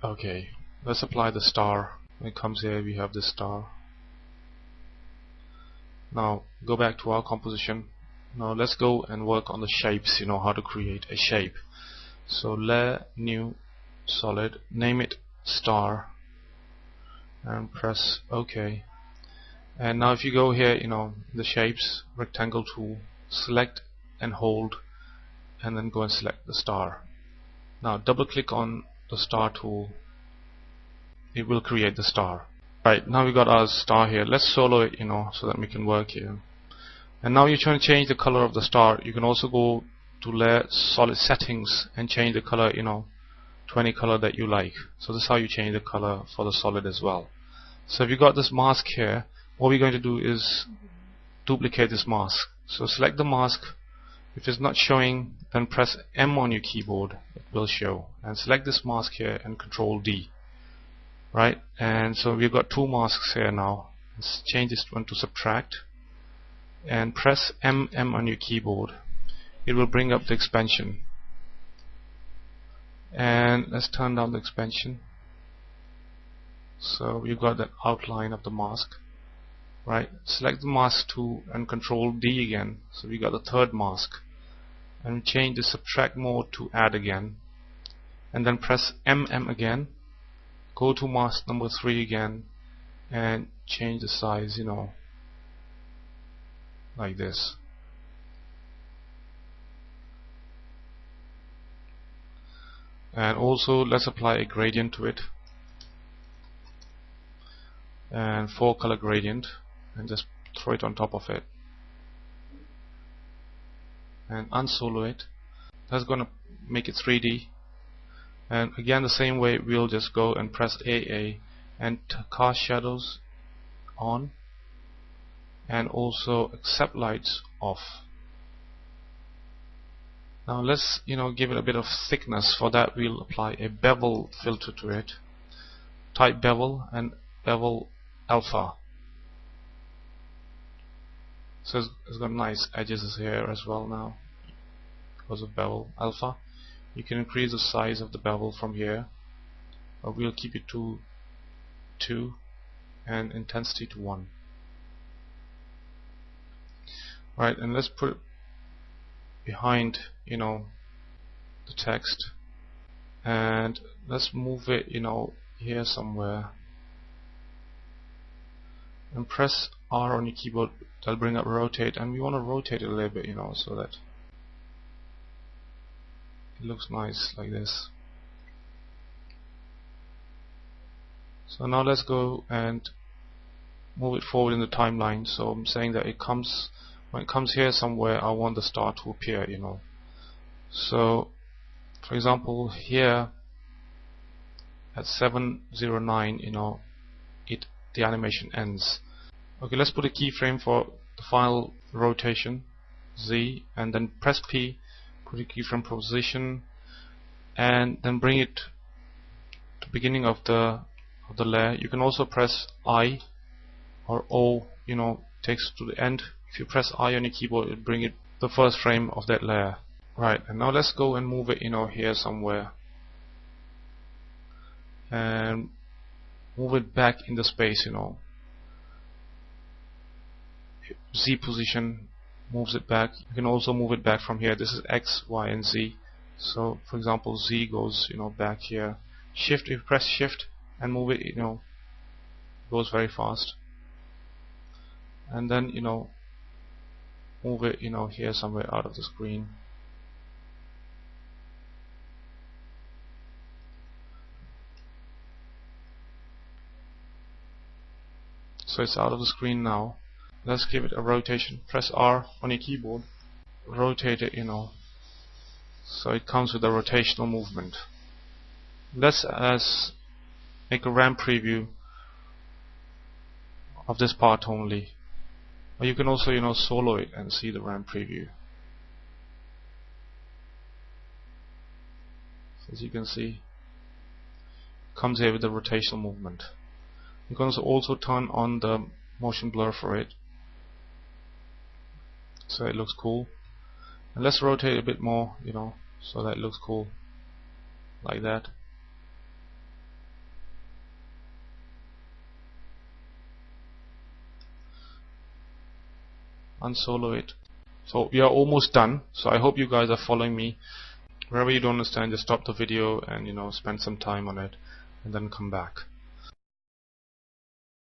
Okay, let's apply the star. When it comes here, we have this star. Now go back to our composition. Now let's go and work on the shapes, how to create a shape. So layer, new, solid, name it star, and press OK. And now if you go here, the shapes, rectangle tool, select and hold, and then go and select the star. Now double click on the star tool, it will create the star. Right, now we got our star here. Let's solo it, so that we can work here. And now you're trying to change the color of the star. You can also go to layer, solid settings, and change the color, to any color that you like. So this is how you change the color for the solid as well. So if you got this mask here, what we're going to do is duplicate this mask. So select the mask. If it's not showing, then press M on your keyboard, it will show. And select this mask here and Control D. Right, and so we've got two masks here now. Let's change this one to subtract and press M on your keyboard. It will bring up the expansion. And let's turn down the expansion. So we've got that outline of the mask. Right, select the mask tool and Control D again. So we got the third mask. And change the subtract mode to add again. And then press M again. Go to mask number 3 again and change the size, like this. And also let's apply a gradient to it, and 4-color gradient, and just throw it on top of it and unsolo it. That's gonna make it 3D. And again, the same way, we'll just go and press AA and cast shadows on, and also accept lights off. Now let's give it a bit of thickness. For that, we'll apply a bevel filter to it. Type bevel and bevel alpha. So it's got nice edges here as well now because of bevel alpha. You can increase the size of the bevel from here, but we'll keep it to 2 and intensity to 1. Right, and let's put it behind the text, and let's move it here somewhere, and press R on your keyboard. That'll bring up rotate, and we want to rotate it a little bit, so that it looks nice like this. So now let's go and move it forward in the timeline. So I'm saying that when it comes here somewhere, I want the star to appear, So for example, here at 709, the animation ends. Okay, let's put a keyframe for the final rotation, Z, and then press P, put a keyframe position, and then bring it to the beginning of the layer. You can also press I or O, takes to the end. If you press I on your keyboard, it'll bring it the first frame of that layer. Right, and now let's go and move it, here somewhere, and move it back in the space, Z position moves it back. You can also move it back from here. This is X, Y, and Z. So for example, Z goes, back here. Shift, if you press Shift and move it, goes very fast. And then, move it, here somewhere out of the screen. So it's out of the screen now. Let's give it a rotation. Press R on your keyboard. Rotate it, so it comes with a rotational movement. Let's make a RAM preview of this part only. Or you can also, solo it and see the RAM preview. As you can see, it comes here with the rotational movement. You can also turn on the motion blur for it, so it looks cool. And let's rotate it a bit more, so that it looks cool, like that. unsolo it. So we are almost done. So I hope you guys are following me. Wherever you don't understand, just stop the video and spend some time on it and then come back.